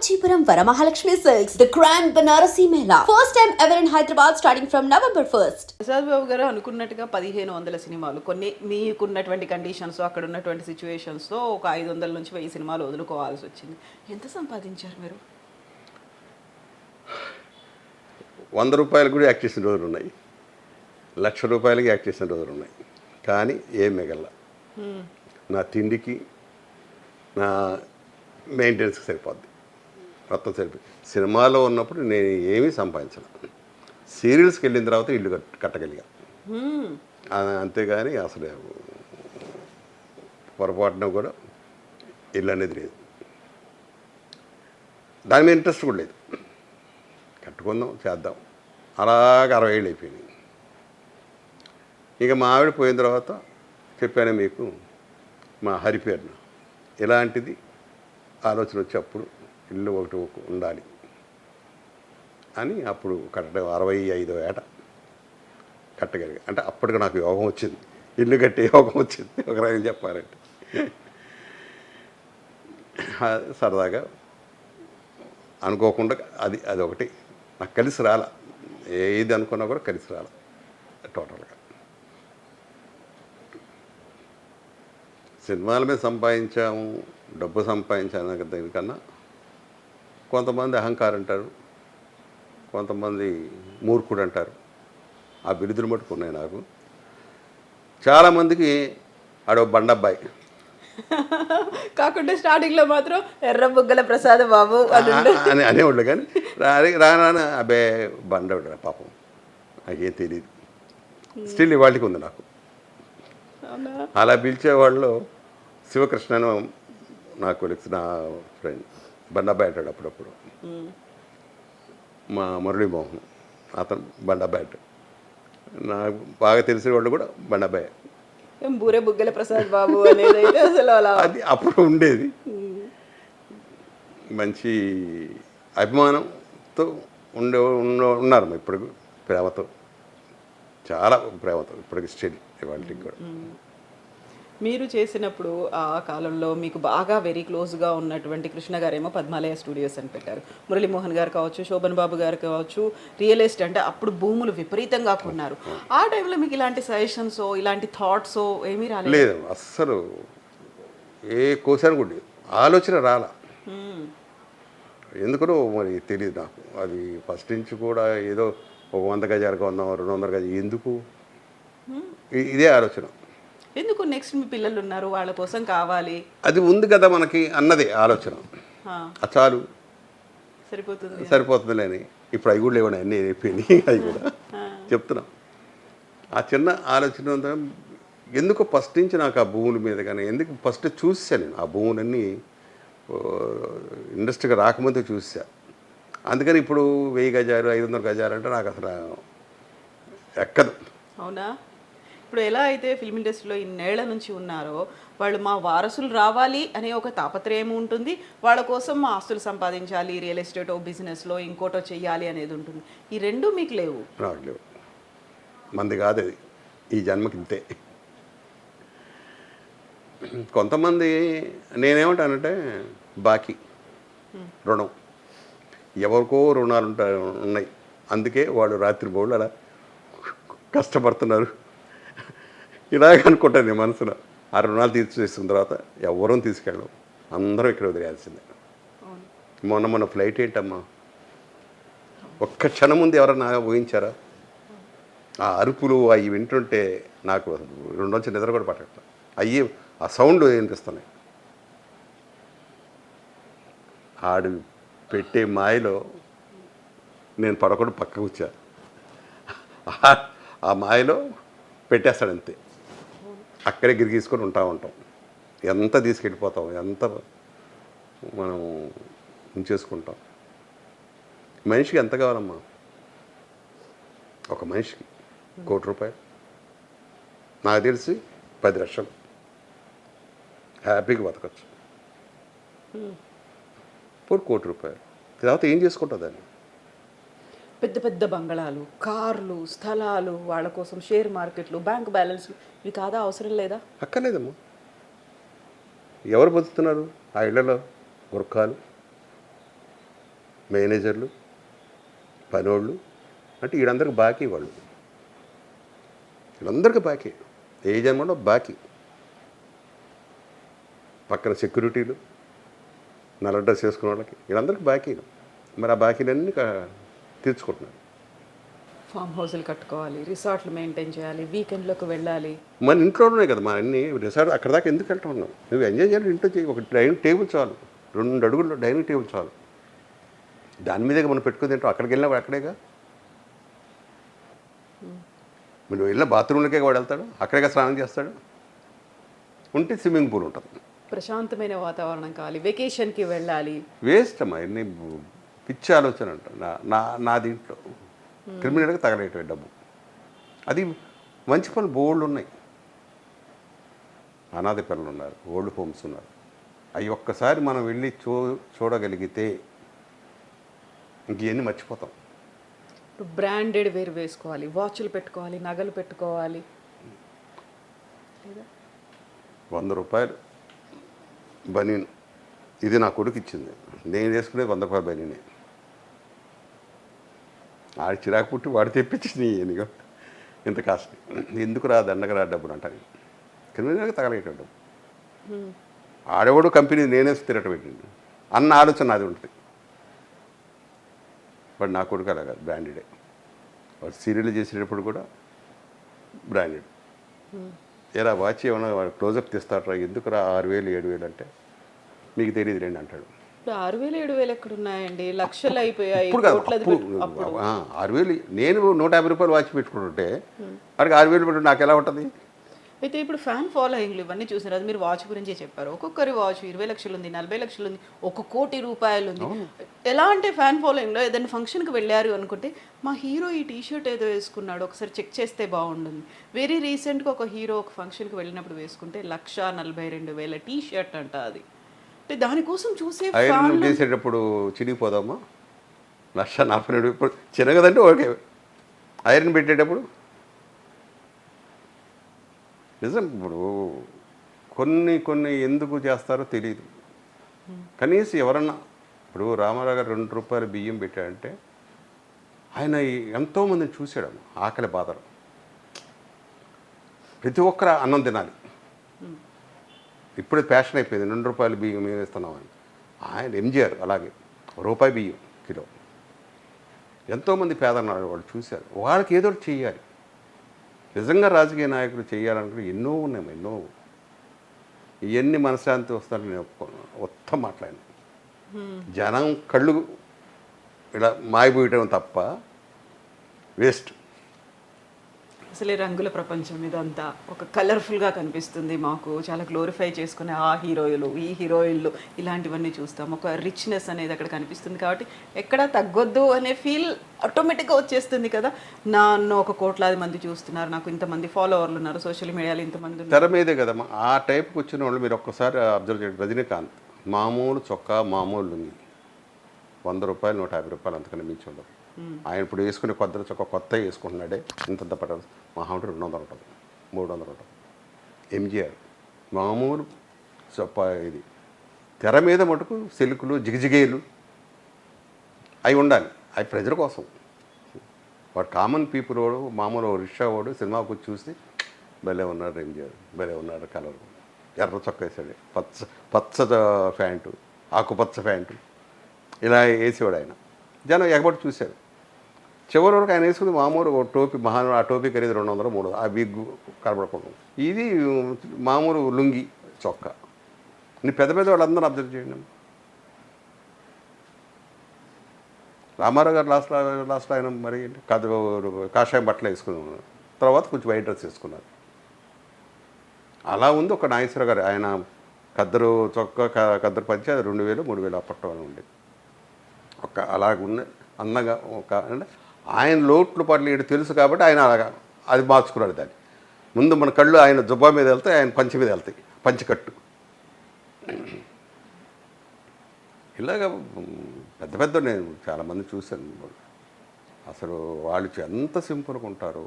Kanchipuram Varamahalakshmi Silks, the Grand Banarasi Mela. First time ever in Hyderabad starting from November 1st. Prasad Babu గారు అనుకున్నట్టుగా 1500 సినిమాలు కొన్ని మీకున్నటువంటి conditions అక్కడ ఉన్నటువంటి సిచ్యువేషన్స్తో ఒక 500 నుంచి 1000 సినిమాలు వదులుకోవాల్సి వచ్చింది. ఎంత సంపాదించారు మీరు? 100 రూపాయలు కూడా యాక్ట్ చేసిన రోజులు ఉన్నాయి, 1,00,000 రూపాయలకి యాక్ట్ చేసిన రోజులు ఉన్నాయి. కానీ ఏం మిగల నా తిండికి నా మెయింటెనెన్స్కి సరిపోద్ది, మొత్తం సరిపోయి. సినిమాలో ఉన్నప్పుడు నేను ఏమీ సంపాదించను. సీరియల్స్కి వెళ్ళిన తర్వాత ఇల్లు కట్టగలిగా, అంతేగాని అసలు పొరపాటున కూడా ఇల్లు అనేది లేదు. దాని మీద ఇంట్రెస్ట్ కూడా లేదు. కట్టుకుందాం చేద్దాం అలాగే 60 ఏళ్ళు అయిపోయినాయి. ఇక మా ఆవిడ పోయిన తర్వాత చెప్పాను మీకు, మా హరి పేరున ఇలాంటిది ఆలోచన వచ్చి అప్పుడు ఇల్లు ఒకటి ఉండాలి అని అప్పుడు కట్టడం 65వ ఏట కట్టగలిగా. అంటే అప్పటికి నాకు యోగం వచ్చింది, ఇల్లు కట్టే యోగం వచ్చింది ఒక రకంగా చెప్పాలంటే. సరదాగా అనుకోకుండా అది ఒకటి నాకు కలిసి రాల, ఏది అనుకున్నా కూడా కలిసి రాల. టోటల్గా సినిమాల మీద సంపాదించాము, డబ్బు సంపాదించాను దానికన్నా కొంతమంది అహంకారం అంటారు, కొంతమంది మూర్ఖుడు అంటారు. ఆ బిరుదులు మట్టుకున్నాయి నాకు. చాలామందికి ఆడో బండబ్బాయి కాకుండా స్టార్టింగ్లో మాత్రం ఎర్ర బుగ్గల ప్రసాద్ బాబు అని అనేవాళ్ళు. కానీ రానా అబ్బే బండవాడు పాపం, నాకేం తెలియదు. స్టిల్ ఇవాళకి ఉంది నాకు. అలా పిలిచేవాళ్ళు శివకృష్ణ నాకు నా ఫ్రెండ్ బండబ్బాయి అంటాడు అప్పుడప్పుడు. మా మురళీమోహన్ అతను బండబ్బాయి అంటాడు. నాకు బాగా తెలిసిన వాళ్ళు కూడా బండబ్బాయి. బూరే బుగ్గల ప్రసాద్ బాబు అనేది అయితే అసలు అలా అది అప్పుడు ఉండేది. మంచి అభిమానంతో ఉన్నారు ఇప్పుడు, ప్రేమతో, చాలా ప్రేమతో ఇప్పటికి స్టిల్ ఇవాళకి కూడా. మీరు చేసినప్పుడు ఆ కాలంలో మీకు బాగా వెరీ క్లోజ్గా ఉన్నటువంటి కృష్ణ గారేమో పద్మాలయ స్టూడియోస్ అని పెట్టారు. మురళీమోహన్ గారు కావచ్చు, శోభన్ బాబు గారు కావచ్చు, రియల్ ఎస్టేట్ అంటే అప్పుడు భూములు విపరీతంగా కొన్నారు. ఆ టైంలో మీకు ఇలాంటి సజెషన్స్ ఇలాంటి థాట్స్ ఏమీ రాలేదు? అస్సలు ఏ కోసాను కూడా ఆలోచన రాలా. ఎందుకనో మరి తెలియదు నాకు. అది ఫస్ట్ నుంచి కూడా ఏదో ఒక 100 గజాలకు 200 గజాలు ఎందుకు, ఇదే ఆలోచన. ఎందుకు నెక్స్ట్ మీ పిల్లలు ఉన్నారు, వాళ్ళ కోసం కావాలి, అది ఉంది కదా మనకి అన్నది ఆలోచన. చాలు సరిపోతుందిలే అని. ఇప్పుడు అవి కూడా లేవని అన్నీ అయిపోయినాయి. అవి కూడా చెప్తున్నాం. ఆ చిన్న ఆలోచన ఎందుకు ఫస్ట్ నుంచి నాకు ఆ భూముల మీద కానీ ఎందుకు ఫస్ట్ చూసాను నేను ఆ భూములన్నీ ఇండస్ట్రీగా రాకముందే చూసా. అందుకని ఇప్పుడు 1000 గజాలు 500 గజాలు అంటే నాకు అసలు ఎక్కదు. అవునా? ఇప్పుడు ఎలా అయితే ఫిల్మ్ ఇండస్ట్రీలో ఇన్నేళ్ల నుంచి ఉన్నారో వాళ్ళు మా వారసులు రావాలి అనే ఒక తాపత్రయం ఉంటుంది, వాళ్ళ కోసం మా ఆస్తులు సంపాదించాలి, రియల్ ఎస్టేటో బిజినెస్లో ఇంకోటో చెయ్యాలి అనేది ఉంటుంది. ఈ రెండు మీకు లేవు? లేవు. మంది కాదు అది, ఈ జన్మకి ఇంతే. కొంతమంది నేనేమంటానంటే బాకీ రుణం, ఎవరికో రుణాలు ఉన్నాయి, అందుకే వాళ్ళు రాత్రి బోళ్ళు అలా కష్టపడుతున్నారు ఇలాగ అనుకుంటాను నేను మనసులో. ఆ రుణాలు తీర్చేసిన తర్వాత ఎవరూ తీసుకెళ్ళం, అందరం ఇక్కడ వదిలేయాల్సిందే. మొన్న ఫ్లైట్ ఏంటమ్మా, ఒక్క క్షణం ముందు ఎవరన్నా ఊహించారా? ఆ అరుపులు అవి వింటుంటే నాకు 2 రోజులు నిద్ర కూడా పట్టట్లేదు. అయ్యి ఆ సౌండ్ వినిపిస్తున్నాయి. ఆడు పెట్టే మాయలో నేను పడకుండా పక్కకు వచ్చా. ఆ మాయలో పెట్టేస్తాడంతే. అక్కడే గిరిగీసుకొని ఉంటాం. ఎంత తీసుకెళ్ళిపోతాం, ఎంత మనం ఉంచేసుకుంటాం. మనిషికి ఎంత కావాలమ్మా? ఒక మనిషికి 1 కోటి రూపాయలు, నాకు తెలిసి 10 లక్షలు హ్యాపీగా బతకచ్చు. 1 కోటి రూపాయలు తర్వాత ఏం చేసుకుంటుంది దాన్ని? పెద్ద పెద్ద బంగళాలు, కార్లు, స్థలాలు, వాళ్ళ కోసం షేర్ మార్కెట్లు, బ్యాంక్ బ్యాలెన్స్లు, ఇవి కాదా? అవసరం లేదా? అక్కర్లేదమ్మా. ఎవరు బతుకుతున్నారు ఆ ఇళ్లలో? గుర్ఖాలు, మేనేజర్లు, పనోళ్ళు, అంటే వీళ్ళందరికీ బాకీ వాళ్ళు. వీళ్ళందరికీ బాకీ, ఏ జన్మలో బాకీ. పక్కన సెక్యూరిటీలు, నల్ల డ్రెస్ వేసుకున్న వాళ్ళకి వీళ్ళందరికీ బాకీలు. మరి ఆ బాకీలన్నీ తీర్చుకుంటున్నారు. ఫామ్ హౌస్లు కట్టుకోవాలి, రిసార్ట్లు మెయింటైన్ చేయాలి, వీకెండ్లోకి వెళ్ళాలి. మన ఇంట్లోనే కదా మా అన్ని రిసార్ట్. అక్కడ దాకా ఎందుకు వెళ్తా ఉన్నావు? నువ్వు ఎంజాయ్ చేయాలి ఇంట్లో చేయి. ఒక డైనింగ్ టేబుల్ చాలు, 2 అడుగుల్లో డైనింగ్ టేబుల్ చాలు. దాని మీదే మనం పెట్టుకుని తింటాం. అక్కడికి వెళ్ళినా అక్కడేగా. నువ్వు వెళ్ళిన బాత్రూమ్లకే వాడు వెళ్తాడు, అక్కడేగా స్నానం చేస్తాడు. ఉంటే స్విమ్మింగ్ పూల్ ఉంటుంది. ప్రశాంతమైన వాతావరణం కావాలి, వెకేషన్కి వెళ్ళాలి. వేస్ట్ అమ్మా, ఎన్ని పిచ్చి ఆలోచన అంట. నా దీంట్లో క్రిమినల్గా తగలేటవి డబ్బు. అది మంచి పనులు బోల్డ్ ఉన్నాయి. అనాథ పిల్లలు ఉన్నారు, ఓల్డ్ హోమ్స్ ఉన్నారు. అవి ఒక్కసారి మనం వెళ్ళి చూడగలిగితే ఇంకెన్ని మర్చిపోతాం. బ్రాండెడ్ వేర్ వేసుకోవాలి, వాచ్లు పెట్టుకోవాలి, నగలు పెట్టుకోవాలి. 100 రూపాయలు బనీన్, ఇది నా కొడుకు ఇచ్చింది. నేను వేసుకునేది 100 రూపాయల బనీనే. ఆడి చిరాకు పుట్టి వాడు తెప్పించింది. ఎనిగో ఇంత కాస్ట్, ఎందుకు రా దండగ రా డబ్బులు అంటాను. క్రిమినల్గా తగలేట డబ్బు. ఆడవాడు కంపెనీ నేనే తిరగట పెట్టింది అన్న ఆలోచన నాది ఉంటుంది. వాడు నా కొడుకు అలాగా బ్రాండెడే. వాడు సీరియల్ చేసేటప్పుడు కూడా బ్రాండెడ్. ఎలా వాచ్ ఏమన్నా క్లోజప్ తీస్తాడరా, ఎందుకు రా 6,000 7,000 అంటే మీకు తెలియదు రండి అంటాడు. ఇప్పుడు 6,000 7,000 ఎక్కడ ఉన్నాయండి? లక్షలు అయిపోయాయి. ఇప్పుడు కాదు, అప్పుడు 6,000. నేను 150 రూపాయలు వాచ్ పెట్టుకుంటుంటే వాడికి 6,000 పెట్టు, నాకు ఎలా ఉంటుంది? అయితే ఇప్పుడు ఫ్యాన్ ఫాలోయింగ్లు ఇవన్నీ చూసినారు. అది మీరు వాచ్ గురించే చెప్పారు. ఒక్కొక్కరి వాచ్ 20 లక్షలు ఉంది, 40 లక్షలు ఉంది, 1 కోటి రూపాయలు ఉంది. ఎలా అంటే ఫ్యాన్ ఫాలోయింగ్లో ఏదైనా ఫంక్షన్కి వెళ్ళారు అనుకుంటే మా హీరో ఈ టీషర్ట్ ఏదో వేసుకున్నాడు, ఒకసారి చెక్ చేస్తే బాగుంటుంది. వెరీ రీసెంట్గా ఒక హీరో ఒక ఫంక్షన్కి వెళ్ళినప్పుడు వేసుకుంటే 1,42,000 టీషర్ట్ అంట. అది అంటే దానికోసం చూసే ఐరన్ చేసేటప్పుడు చినిగిపోదామా? 1,42,000 ఇప్పుడు చిన్నగదంటే ఓకే. ఐరన్ పెట్టేటప్పుడు నిజం. ఇప్పుడు కొన్ని ఎందుకు చేస్తారో తెలియదు. కనీసం ఎవరన్నా, ఇప్పుడు రామారావు గారు 2 రూపాయల బియ్యం పెట్టాడంటే ఆయన ఎంతోమందిని చూశాడు. ఆకలి బాధలు. ప్రతి ఒక్కరు అన్నం తినాలి. ఇప్పుడే ఫ్యాషన్ అయిపోయింది 2 రూపాయల బియ్యం మేము ఇస్తున్నామని. ఆయన ఎంజీఆర్ అలాగే రూపాయి బియ్యం కిలో. ఎంతోమంది పేదన్నారు, వాళ్ళు చూశారు. వాళ్ళకి ఏదో ఒకటి చెయ్యాలి. నిజంగా రాజకీయ నాయకులు చేయాలనుకుంటే ఎన్నో ఉన్నాయి, ఎన్నో. ఇవన్నీ మనశ్శాంతి వస్తారని నేను మొత్తం మాట్లాడిన. జనం కళ్ళు ఇలా మాయపోయటం తప్ప వేస్ట్. అసలు ఈ రంగుల ప్రపంచం ఇదంతా ఒక కలర్ఫుల్గా కనిపిస్తుంది మాకు. చాలా గ్లోరిఫై చేసుకునే ఆ హీరోయిన్లు, ఈ హీరోయిన్లు, ఇలాంటివన్నీ చూస్తాం. ఒక రిచ్నెస్ అనేది అక్కడ కనిపిస్తుంది. కాబట్టి ఎక్కడా తగ్గొద్దు అనే ఫీల్ ఆటోమేటిక్గా వచ్చేస్తుంది కదా. నన్ను 1 కోట్లాది మంది చూస్తున్నారు, నాకు ఇంతమంది ఫాలోవర్లు ఉన్నారు, సోషల్ మీడియాలో ఇంతమంది తెర మీదే కదమ్మా. ఆ టైప్కి వచ్చిన వాళ్ళు మీరు ఒక్కసారి అబ్జర్వ్ చేయండి. రజనీకాంత్ మామూలు చొక్కా, మామూలు లుంగి, 100 రూపాయలు 150 రూపాయలు, అంతకన్నా మించి ఉండదు. ఆయన ఇప్పుడు వేసుకునే కొత్త చొక్కా కొత్త వేసుకుంటున్నాడే, ఇంతంత పట్టాలి. మహా ఉంటే 200 ఉంటుంది, 300 ఉంటుంది. ఎంజీఆర్ మామూలు చొప్పా. ఇది తెర మీద మటుకు సిల్కులు, జిగిజిగేలు అవి ఉండాలి. అవి ప్రజల కోసం. వాడు కామన్ పీపుల్ వాడు, మామూలు రిక్షా వాడు సినిమాకు వచ్చి చూస్తే భలే ఉన్నాడు ఎంజీఆర్, భలే ఉన్నాడు. కలర్ ఎర్ర చొక్కా వేసాడు, పచ్చ ప్యాంటు, ఆకుపచ్చ ప్యాంటు, ఇలా వేసేవాడు ఆయన. జనం ఎగబడి చూశారు. చివరి వరకు ఆయన వేసుకుంది మామూలు టోపీ. ఆ టోపీ ఖరీదు 200 300, ఆ బిగ్గు కనబడకుండా. ఇది మామూలు లుంగి చొక్కా. నీ పెద్ద పెద్ద వాళ్ళందరూ అబ్జర్వ్ చేయండి. రామారావు గారు లాస్ట్లో ఆయన మరి కాషాయం బట్టలు వేసుకున్నారు, తర్వాత కొంచెం వైట్ డ్రెస్ వేసుకున్నారు. అలా ఉంది ఒక నాగేశ్వర గారు. ఆయన కద్దరు చొక్కా, కద్దరు పంచి, అది 2,000 3,000 అప్పట్లో ఉండేది. ఒక అలాగున్న అందంగా ఒక అంటే ఆయన లోట్లు పట్ల ఇటు తెలుసు కాబట్టి ఆయన అలాగా అది మార్చుకున్నాడు దాన్ని. ముందు మన కళ్ళు ఆయన జుబ్బా మీద వెళ్తాయి, ఆయన పంచి మీద వెళ్తాయి, పంచికట్టు. ఇలాగ పెద్ద పెద్ద నేను చాలామంది చూశాను. అసలు వాళ్ళు ఎంత సింపుల్గా ఉంటారు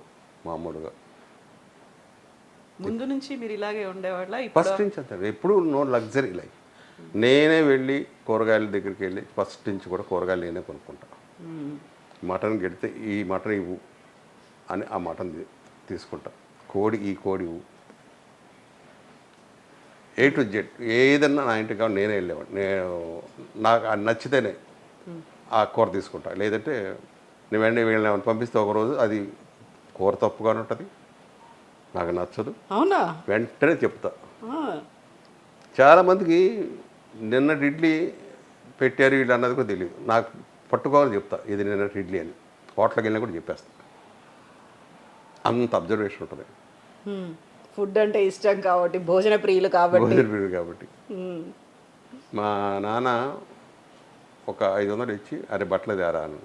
మామూలుగా. ముందు నుంచి మీరు ఇలాగే ఉండేవాళ్ళ? ఫస్ట్ నుంచి అంటారు ఎప్పుడు నో లగ్జరీ లైఫ్. నేనే వెళ్ళి కూరగాయల దగ్గరికి వెళ్ళి ఫస్ట్ నుంచి కూడా కూరగాయలు నేనే కొనుక్కుంటా. మటన్ గెడితే ఈ మటన్ ఇవ్వు అని ఆ మటన్ తీసుకుంటా. కోడి ఈ కోడి ఇవ్వు, A to Z ఏదన్నా నా ఇంటికి కావాలి నేనే వెళ్ళేవాడిని. నేను నాకు అది నచ్చితేనే ఆ కూర తీసుకుంటా. లేదంటే నేను వెంటనే వీళ్ళని పంపిస్తే ఒకరోజు అది కూర తప్పుగానే ఉంటుంది, నాకు నచ్చదు, అవునా? వెంటనే చెప్తా. ఆ, చాలామందికి నిన్నటి ఇడ్లీ పెట్టారు వీళ్ళు అన్నది కూడా తెలియదు. నాకు పట్టుకోవాలని చెప్తా ఇది నిన్నటి ఇడ్లీ అని. హోటల్కి వెళ్ళినా కూడా చెప్పేస్తా. అంత అబ్జర్వేషన్ ఉంటుంది. ఫుడ్ అంటే ఇష్టం కాబట్టి, భోజన ప్రియులు కాబట్టి. భోజన ప్రియుడు కాబట్టి. మ్మ్. మా నాన్న ఒక 500 ఇచ్చి అరే బట్టలు తేరా అని.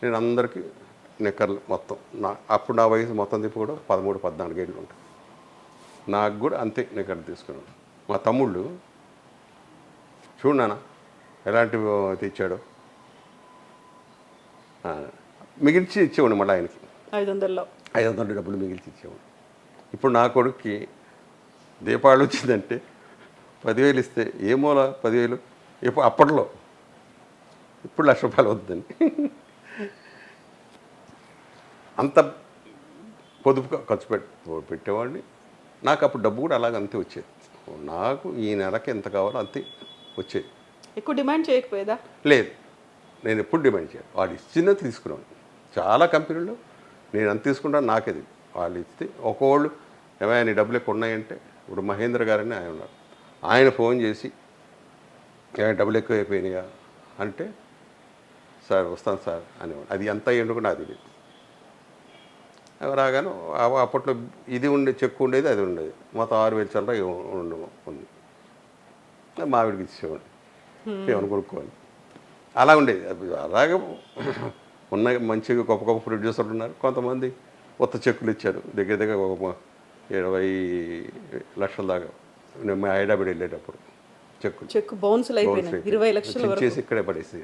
నేను అందరికీ నిక్కర్లు మొత్తం అప్పుడు నా వయసు మొత్తం తిప్పి కూడా 13-14 ఏళ్ళు ఉంటాయి. నాకు కూడా అంతే నిక్కర్లు తీసుకున్నాను. మా తమ్ముళ్ళు చూడు నాన్న ఎలాంటివి తెచ్చాడో మిగిల్చి ఇచ్చేవాడు మళ్ళీ ఆయనకి. 500లో 500 డబ్బులు మిగిల్చి ఇచ్చేవాడు. ఇప్పుడు నా కొడుక్కి దీపావళి వచ్చిందంటే 10,000 ఇస్తే ఏ మూల 10,000 ఇప్పుడు అప్పట్లో, ఇప్పుడు ₹1,00,000 అవుతుందండి. అంత పొదుపుగా ఖర్చు పెట్టేవాడిని. నాకు అప్పుడు డబ్బు కూడా అలాగ అంతే వచ్చేది. నాకు ఈ నెలకి ఎంత కావాలో అంతే వచ్చేది. ఎక్కువ డిమాండ్ చేయకపోయేదా? లేదు, నేను ఎప్పుడు డిమాండ్ చేయను. వాడు ఇచ్చిందే తీసుకున్నాను. చాలా కంపెనీలు నేను ఎంత తీసుకుంటాను నాకేది. వాళ్ళు ఇస్తే ఒకవాళ్ళు ఏమైనా నీ డబ్బులు ఎక్కువ ఉన్నాయంటే, ఇప్పుడు మహేంద్ర గారని ఆయన ఉన్నారు, ఆయన ఫోన్ చేసి ఏమైనా డబ్బులు ఎక్కువ అయిపోయినాయా అంటే సార్ వస్తాను సార్ అనేవాడు. అది ఎంత అయ్యిండో కూడా నాకు తెలియదు. రాగానే అప్పట్లో ఇది ఉండే చెక్కు ఉండేది, అది ఉండేది మొత్తం 6,000 చిల్లర ఉంది. మావిడికి ఇచ్చేవాడు ఏమైనా కొనుక్కోవాలి. అలా ఉండేది. అలాగే ఉన్న మంచిగా గొప్ప గొప్ప ప్రొడ్యూసర్లు ఉన్నారు. కొంతమంది కొత్త చెక్కులు ఇచ్చారు, దగ్గర దగ్గర ఒక 20 లక్షల దాకా. నేను హైదరాబాద్ వెళ్ళేటప్పుడు చెక్కు బౌన్సులు అయిపోయినాయి 20 లక్షల వరకు చేసి ఇక్కడే పడేసి.